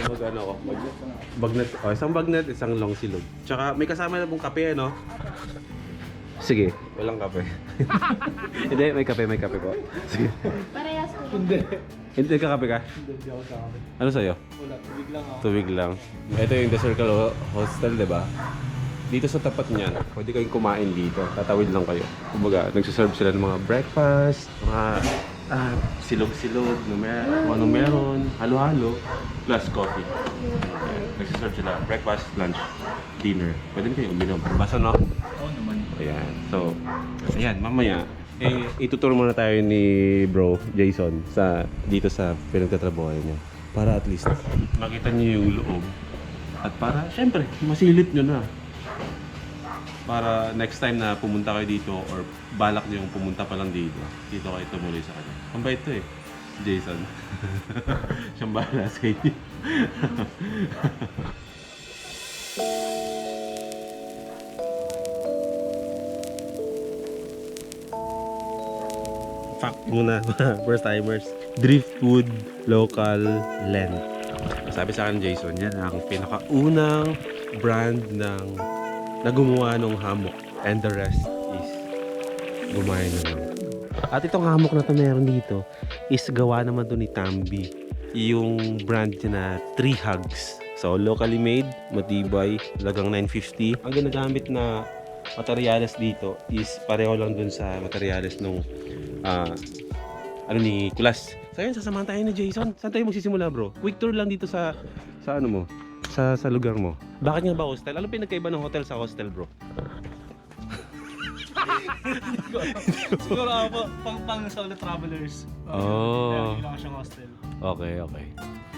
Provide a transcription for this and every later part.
mag-ano ako. Bagnet. Oh, isang bagnet, isang long silog. Tsaka may kasama na pong kape, ano? Sige, walang kape. Hindi, may kape po. Sige. Parehas ko. Hindi ka kape ka? Hindi ako sa akin. Ano sa'yo? Wala, tubig lang ako. Tubig lang. Ito yung The Circle Hostel, di ba? Dito sa tapat niyan, pwede kayong kumain dito. Tatawid lang kayo. Kumbaga, nagsiserve sila ng mga breakfast, mga silog-silog, kung anong meron, halo-halo, plus coffee. Nagsiserve sila breakfast, lunch, dinner. Pwede kayo uminom. Basta no? Oo naman. Ayan. So, ayan, mamaya, ituturo muna tayo ni bro, Jason, dito sa pinagtatrabaho niya. Para at least makita niyo yung loob. At para, syempre, masilip nyo na. Para next time na pumunta kayo dito or balak niyo yung pumunta pa lang dito kayo tumuloy sa kanya. Ang bait to eh, Jason. Siyang bahala sa inyo. Fact muna, first timers. Driftwood Local Length. Sabi sa akin Jason, yan ang pinakaunang brand ng na gumawa ng hammock, and the rest is gumaya na lang. At itong hammock na to meron dito is gawa naman to ni Tambi. Yung brand niya na 3 Hugs. So locally made, matibay, lagang 950. Ang ginagamit na materyales dito is pareho lang dun sa materyales nung ni Kulas. So yun, sasamahan tayo ni Jason. Saan tayo magsisimula, bro? Quick tour lang dito sa ano mo, sa lugar mo. Bakit nga ba hostel? Ano pinagkaiba ng hotel sa hostel, bro? Siguro ako pang solo travelers. Oh. Kaya hindi lang siyang hostel. Okay.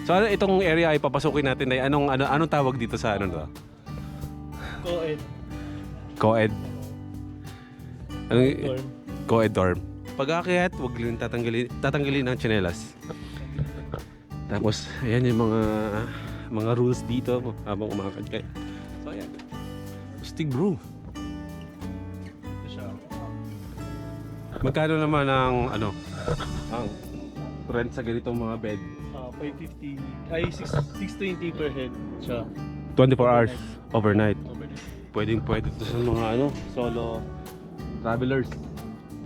So ano itong area ay papasukin natin ay anong tawag dito sa ano to? Co-ed. Co-ed. Dorm. Co-ed dorm. Pag-aakyat, huwag lang tatanggalin ang tsinelas. Tapos, ayan yung mga rules dito habang umakad kayo. So, ayan. Stig bro. Ito siya. Magkano naman ang rent sa ganitong mga bed? 550, ay 620 per head siya. 24 hours overnight. Overnight. Pwede ito sa mga solo travelers.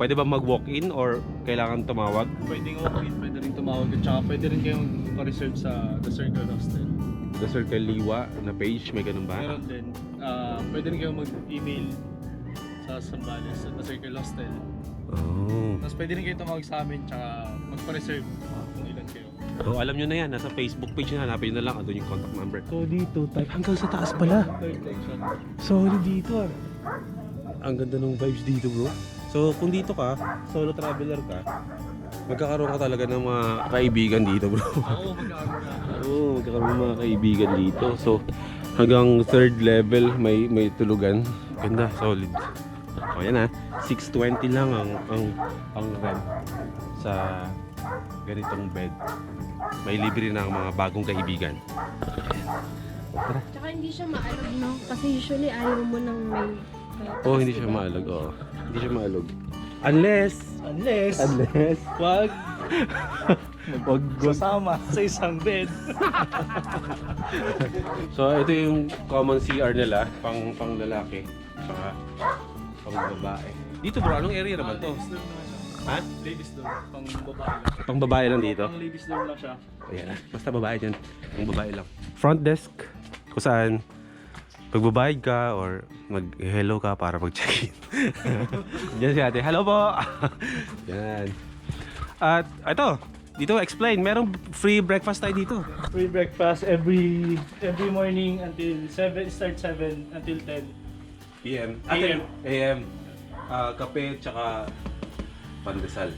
Pwede ba mag-walk-in or kailangan tumawag? Pwede walk-in, pwede rin tumawag at saka pwede rin kayong pa-reserve sa The Circle Hostel. The Circle Liwa na page, may ganun ba? Meron din. Pwede rin kayong mag-email sa Zambales at The Circle Hostel. Oh. Tapos pwede rin kayo tumawag sa amin tsaka magpa-reserve kung ilan kayo. So, alam nyo na yan, nasa Facebook page na, hanapin nyo na lang, andun yung contact number. So dito, type hanggang sa taas pala. Third section. Solid dito ah. Ang ganda ng vibes dito bro. So kung dito ka, solo traveler ka, magkakaroon ka talaga ng mga kaibigan dito bro. Oo, magkakaroon na. Oo, magkakaroon ng mga kaibigan dito. So hanggang 3rd level may tulugan. Ganda, solid. O yan ah, 620 lang ang rent sa ganitong bed. May libre na ang mga bagong kaibigan. Tsaka hindi siya maalog, no? Kasi usually ayaw mo nang may... Oh, hindi siya maalog. Oh. Hindi siya maalog. Unless Wag wag sasama sa isang bed. So ito yung common CR nila, pang lalaki, saka pang babae. Dito bro, anong area naman to? Ladies dorm naman siya. Ha? Ladies dorm, pang babae lang. Pang babae lang dito? Pang ladies dorm lang siya. Ayan, basta babae dyan. Pang babae lang. Front desk, kung saan pagbabayad ka or mag-hello ka para mag-check-in. Diyan si ate, hello po! Yan. At ito, dito explain, merong free breakfast tayo dito. Free breakfast every morning until 7, start 7 until 10. PM. AM. AM. Kape, tsaka pandesal.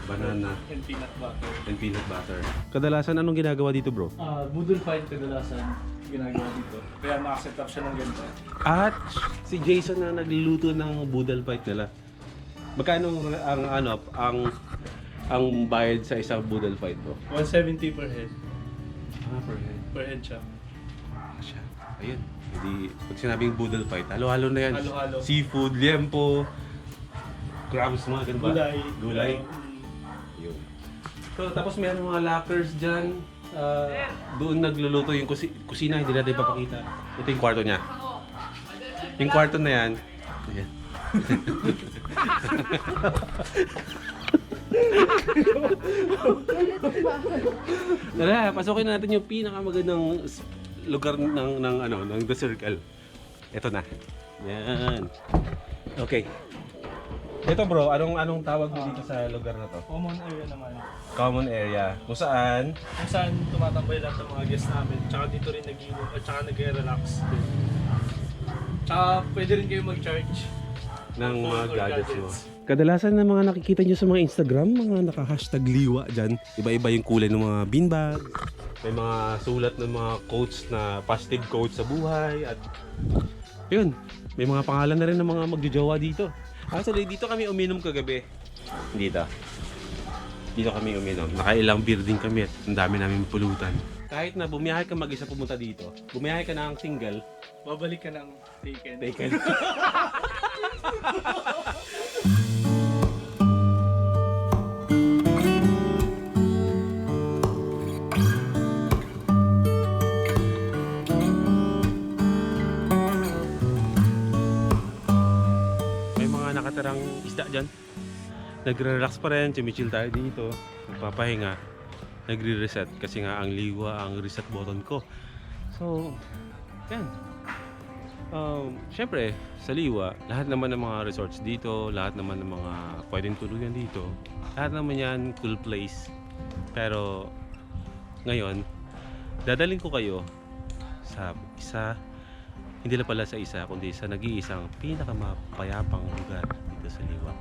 Banana. And peanut butter. And peanut butter. Kadalasan anong ginagawa dito bro? Boodle fight kadalasan ginagawa dito. Kaya nakaset up siya ng ganito. At si Jason na nagluluto ng boodle fight nila. Magkano ang bayad sa isang boodle fight bro? 170 per head. Per head. Per head siya. Siya. Ayun. Hindi, pag sinabing boodle fight, halo-halo na yan. Halo-halo. Seafood, liempo, crabs, mga ganun ba? Gulay. Gulay. Yun. So, tapos meron mga lockers dyan. Doon nagluluto yung kusina, hindi natin ipapakita. Ito yung kwarto niya. Yung kwarto na yan. Ayan. Tara, pasukin na natin yung pinakamagandang lugar ng The Circle. Ito na. Yan. Okay. Ito bro, anong tawag mo dito sa lugar na to? Common area naman. Common area. Kung saan Kung saan tumatambay lahat ng mga guests namin. Tsaka dito rin nag-inom at tsaka nag-relax din. Tsaka pwede rin kayo mag-charge ng Phone mga or gadgets mo. Kadalasan na mga nakikita nyo sa mga Instagram, mga naka-hashtag liwa dyan. Iba-iba yung kulay ng mga beanbag. May mga sulat ng mga quotes na positive quotes sa buhay. At yun, may mga pangalan na rin ng mga magjojowa dito. Actually, dito kami uminom kagabi. Dito. Dito kami uminom. Nakailang beer din kami at ang dami namin pulutan. Kahit na bumiyahe ka mag-isa pumunta dito, bumiyahe ka na ang single, Babalik ka ng taken. taken. May mga nakatarang isda dyan. Nagre-relax pa rin, chumichill tayo dito. Magpapahinga. Nagre-reset kasi nga ang liwa ang reset button ko. So, yan. Syempre, sa liwa, lahat naman ng mga resorts dito, lahat naman ng mga pwedeng tuluyan dito, lahat naman yan cool place. Pero, ngayon, dadalhin ko kayo sa isa, hindi lang pala sa isa, kundi sa nag-iisang pinakamapayapang lugar dito sa liwa.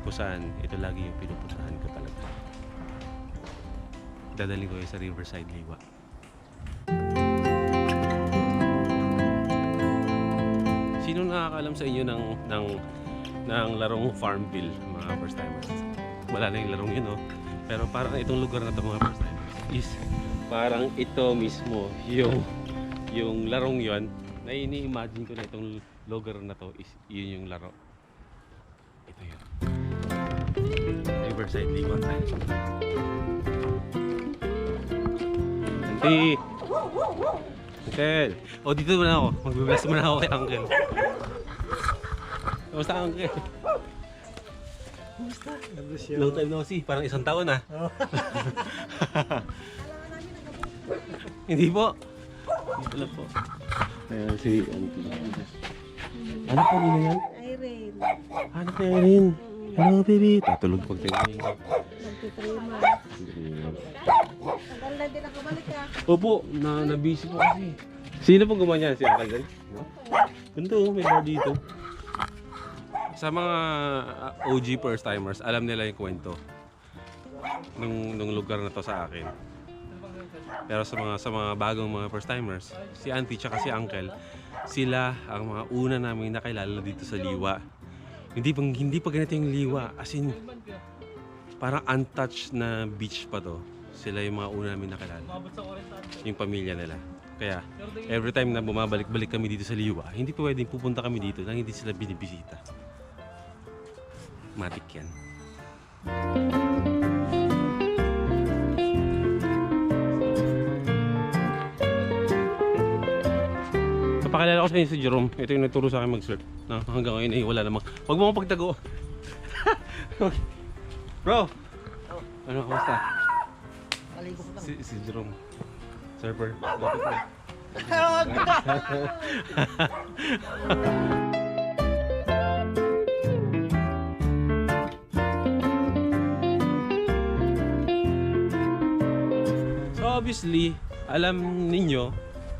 Kung saan, ito lagi yung pinupuntahan ko talaga. Dadalhin ko kayo sa Riverside Liwa. Sino nakakaalam sa inyo ng larong Farmville, mga first timers? Wala na yung larong yun, no? Pero parang itong lugar na ito, mga first timers, is parang ito mismo, yung larong yun, na ini-imagine ko na itong lugar na to is yun yung laro. Ito yun. Riverside Liwa. Auntie! Uncle! O, dito muna ako. Magbe-bless muna ako kay Uncle. Kamusta, Uncle? Kumusta? Long time no see. Parang isang taon na. Hindi po. Hindi pala po. Ayan si Auntie. Ano po nila yan? Irene. Anak ni Irene. Hello, baby. Tatulog pag tingin. Nagtitrima. Tagal na din nakabalik ka. Opo, na-busy po kasi. Sino pong gumawa niyan? Si Uncle Dan? No? Ganito, may bar dito. Sa mga OG first timers, alam nila yung kwento nung lugar na to sa akin. Pero sa mga bagong mga first timers, si Auntie tsaka si Uncle, sila ang mga una namin nakilala dito sa Liwa. Hindi pa ganito yung Liwa, as in parang untouched na beach pa to. Sila yung mga una namin nakilala, Umabot sa 40. yung pamilya nila. Kaya every time na bumabalik-balik kami dito sa Liwa, hindi pa pwedeng pupunta kami dito nang hindi sila binibisita. Matik yan. Papakilala ko sa inyo si Jerome. Ito yung nagturo sa akin mag-surf. Na hanggang ngayon ay wala namang. Huwag mo akong pagtago. Bro! Ano, kamusta? Maligo ko lang. Si Jerome. Surfer. Lapit na. So obviously, alam ninyo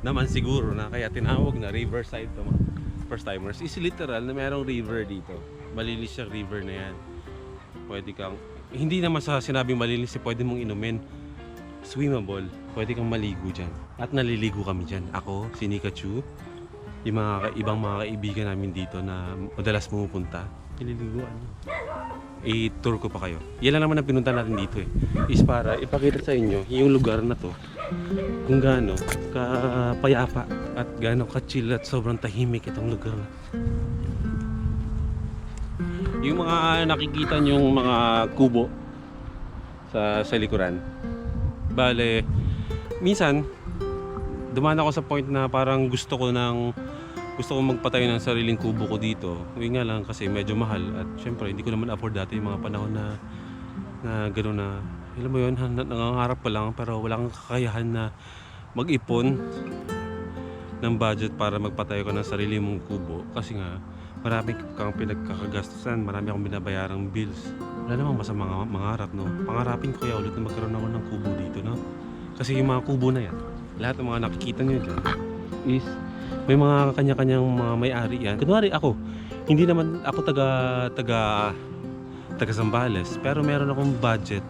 naman siguro na kaya tinawag na Riverside to mga first timers is literal na mayroong river dito. Malinis yung river na yan. Pwede kang, hindi naman sa sinabing malinis, pwede mong inumin. Swimmable, pwede kang maligo dyan. At naliligo kami dyan. Ako, si Nika Chu, yung ibang mga kaibigan namin dito na madalas pumupunta, nililiguan nyo. I-tour ko pa kayo. Yan lang naman ang pinunta natin dito eh. Is para ipakita sa inyo yung lugar na to kung gaano kapayapa at gaano ka-chill at sobrang tahimik itong lugar na. Yung mga nakikita nyong mga kubo sa likuran, bale minsan, dumaan ako sa point na parang gusto ko magpatayo ng sariling kubo ko dito. Yun nga lang kasi medyo mahal at syempre hindi ko naman afford dati yung mga panahon na gano'n na, alam mo yun, nangangarap pa lang pero wala kang kakayahan na mag-ipon ng budget para magpatayo ko ng sarili mong kubo kasi nga marami kang pinagkakagastusan, marami akong binabayarang bills. Wala namang masama mangarap, no? Pangarapin ko kaya ulit na magkaroon ako ng kubo dito, no? Kasi yung mga kubo na yan, lahat ng mga nakikita nyo dyan is may mga kanya-kanyang mga may-ari yan. Kunwari ako, hindi naman ako taga Zambales, pero meron akong budget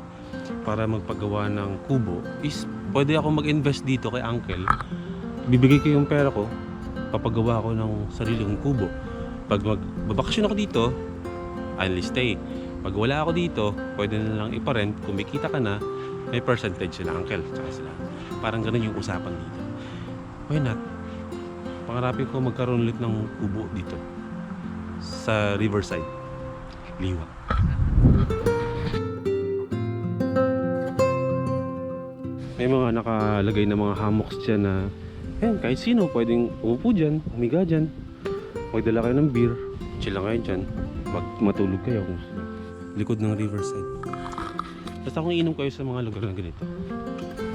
para magpagawa ng kubo is pwede ako mag-invest dito kay uncle. Bibigay ko yung pera ko, papagawa ko ng sarili kong kubo. Pag magbabakasyon ako dito, I'll stay. Pag wala ako dito, pwede na lang iparent. Kung may kita ka na, may percentage sila, uncle, tsaka sila. Parang ganun yung usapan dito. Why not? Pangarapin ko magkaroon ulit ng kubo dito sa Riverside, Liwa. May mga nakalagay na mga hammocks dyan na kahit sino pwedeng umupo dyan, umiga dyan. Magdala kayo ng beer, chill lang kayo dyan, matulog kayo kung likod ng Riverside. Basta kung iinom kayo sa mga lugar na ganito,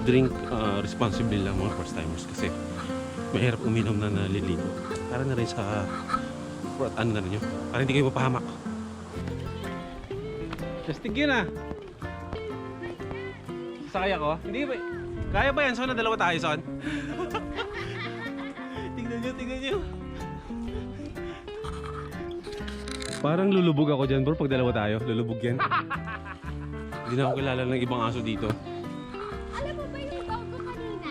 drink responsibly lang mga first timers kasi mahirap uminom na naliligo. Para na rin sa ano na rin yun, para hindi kayo mapahamak. Testig yun ah! Sakay ako? Hindi ba? Kaya ba yan? Son, na dalawa tayo, Son? Tingnan nyo. Parang lulubog ako dyan, bro. Pag dalawa tayo, lulubog yan. Hindi na ako kilala ng ibang aso dito. Alam mo ba yung dog ko kanina?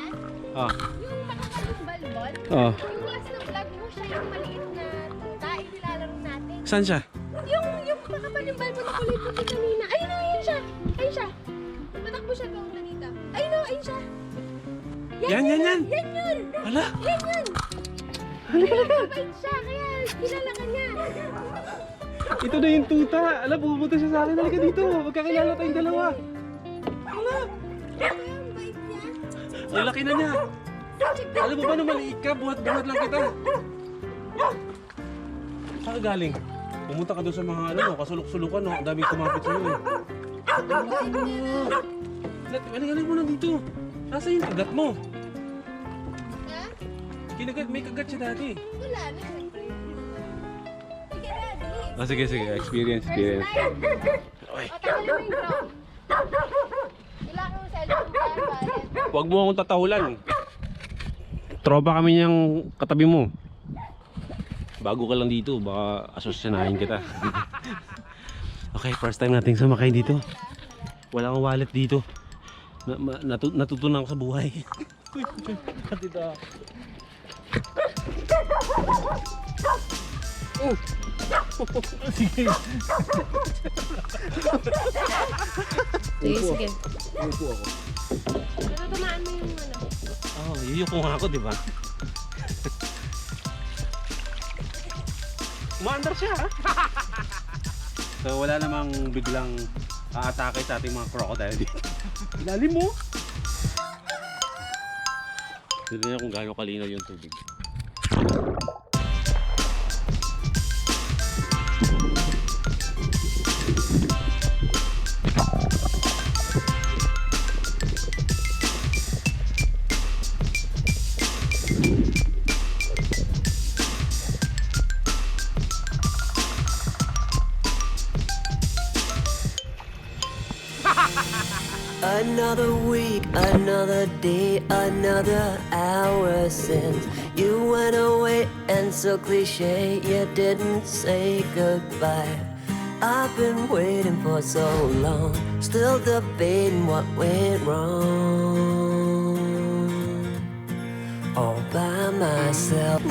Ah. Yung nakakaling balbon? Ah. Yung last na vlog mo, siya yung maliit na tuta, inilalaro natin. Saan siya? Yung makakaling balbon na kulay puti kanina. Ayun na, ayun siya. Ayun siya. Matakbo siya doon kanina. Ayun na, ayun siya. Yan. Yan yun! Hala! Yan yun! Mabait siya, kaya kilala ka niya. Ito na yung tuta. Alam, pupunta siya sa akin. Halika dito. Magkakilala tayong dalawa. Hala! Ang bait niya. Ang laki na niya. Alam mo ba na maliit ka? Buhat-buhat lang kita. Saan ka galing? Pumunta ka doon sa mga kasulok-sulukan. No? Ang daming kumapit sa'yo. Galing mo na dito. Nasa yung kagat mo? Ha? May kagat siya dati. Wala na, siyempre. Sige na, dali. Sige. Experience. First time. O, tanggalin mo yung drone. Kailangan mo cellphone ka, bayad. Huwag mo akong tatahulan. Tropa kami niyang katabi mo. Bago ka lang dito, baka asosyonahin kita. Okay, first time nating sumakay dito. Wala akong wallet dito. Natutunan ako sa buhay. Dito. Oh. Sige. Sige. Upo ako. Pero tumaan mo yung ano. Yuyuko nga ako, di ba? Umaandar siya, ha? So, wala namang biglang aatake sa ating mga crocodile dito. Ilalim mo! Tignan niyo kung gaano kalinaw yung tubig. Another week, another day, another hour since you went away, and so cliche you didn't say goodbye. I've been waiting for so long, still debating what went wrong. All by myself.